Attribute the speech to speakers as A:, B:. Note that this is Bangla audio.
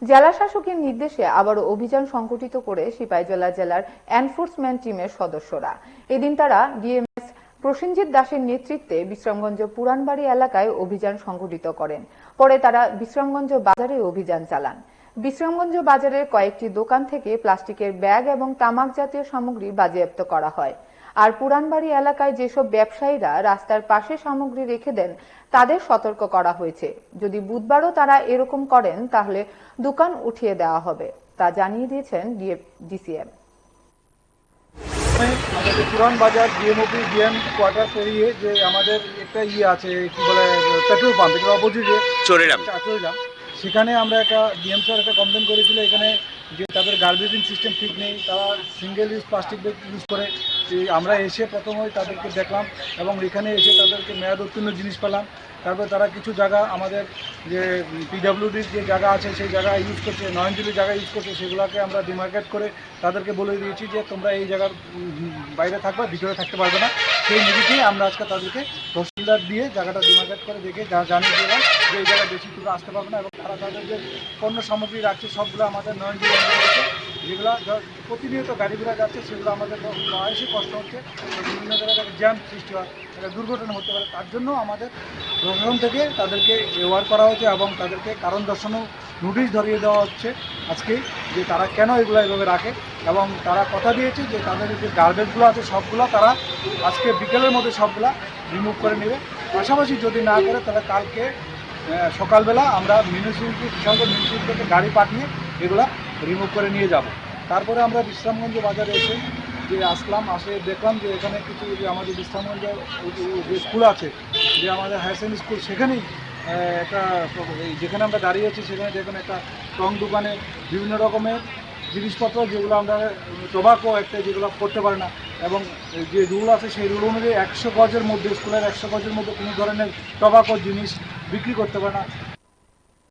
A: জেলা শাসকের নির্দেশে আবারও অভিযান সংগঠিত করে সিপাহীজলা জেলার এনফোর্সমেন্ট টিমের সদস্যরা। এদিন তারা ডিএমএস প্রসেনজিৎ দাসের নেতৃত্বে বিশ্রামগঞ্জ পুরানবাড়ি এলাকায় অভিযান সংগঠিত করেন। পরে তারা বিশ্রামগঞ্জ বাজারে অভিযান চালান। বিশ্রামগঞ্জ বাজারের কয়েকটি দোকান থেকে প্লাস্টিকের ব্যাগ এবং তামাক জাতীয় সামগ্রী বাজেয়াপ্ত করা হয়। আর পুরানবাড়ি এলাকায় যেসব ব্যবসায়ীরা রাস্তার পাশে সামগ্রী রেখে দেন তাদের সতর্ক করা হয়েছে। যদি বুধবারও তারা এরকম করেন তাহলে দোকান উঠিয়ে দেওয়া হবে, তা জানিয়ে দিয়েছেন ডিসিএম।
B: আমাদের পুরান বাজার ডিএমওপি ডিএম কোয়ার্টার পেরিয়ে যে আমাদের একটা আছে কি বলে পেট্রোল পাম্প, এটা অপোজিটে চরিলাম, সেখানে আমরা একটা ডিএম স্যার একটা কমপ্লেন করেছিল এখানে যে তাদের গার্বেজিং সিস্টেম ঠিক নেই, তারা single use plastic bag use করে। আমরা এসে প্রথমে তাদেরকে দেখলাম এবং এখানে এসে তাদেরকে মেয়াদ উত্তীর্ণ জিনিস পেলাম। তারপরে তারা কিছু জায়গা আমাদের যে পিডাব্লিউডির যে জায়গা আছে সেই জায়গা ইউজ করছে, নয়নজুলির জায়গা ইউজ করছে, সেগুলোকে আমরা ডিমার্কেট করে তাদেরকে বলে দিয়েছি যে তোমরা এই জায়গার বাইরে থাকবে, ভিতরে থাকতে পারবে না। সেই নিরিখেই আমরা আজকে তাদেরকে তহসিলদার দিয়ে জায়গাটা ডিমার্কেট করে দেখে জানিয়ে দিলাম যে এই জায়গায় বেশি দূরে আসতে পারবে না। এবং তারা তাদের যে পণ্য সামগ্রী রাখছে সবগুলো আমাদের নয়নজুলি রয়েছে, যেগুলো প্রতিনিয়ত গাড়িগুলো যাচ্ছে সেগুলো আমাদের অবশ্যই কষ্ট হচ্ছে, বিভিন্ন জায়গায় জ্যাম সৃষ্টি হয়, একটা দুর্ঘটনা হতে পারে। তার জন্য আমাদের প্রশাসন থেকে তাদেরকে অ্যাওয়ার করা হচ্ছে এবং তাদেরকে কারণ দর্শানো নোটিশ ধরিয়ে দেওয়া হচ্ছে আজকে যে তারা কেন এগুলো এভাবে রাখে। এবং তারা কথা দিয়েছে যে তাদের যে গার্বেজগুলো আছে সবগুলো তারা আজকে বিকেলের মধ্যে সবগুলা রিমুভ করে নেবে। পাশাপাশি যদি না করে তাহলে কালকে সকালবেলা আমরা মিউনিসিপ্যালিটি থেকে গাড়ি পাঠিয়ে এগুলা রিমুভ করে নিয়ে যাব। তারপরে আমরা বিশ্রামগঞ্জ বাজারে এসে যে আসে দেখলাম যে এখানে কিছু যে আমাদের বিশ্রামগঞ্জ যে স্কুল আছে, যে আমাদের হায়ার সেকেন্ডারি স্কুল, সেখানেই একটা যেখানে আমরা দাঁড়িয়ে আছি সেখানে দেখুন একটা টং দোকানে বিভিন্ন রকমের জিনিসপত্র যেগুলো আমরা টোবাকো একটা যেগুলো করতে পারে না, এবং যে রুল আছে সেই রুল অনুযায়ী 100 গজের মধ্যে, স্কুলের 100 গজের মধ্যে কোনো ধরনের টোবাকো জিনিস বিক্রি করতে পারে না।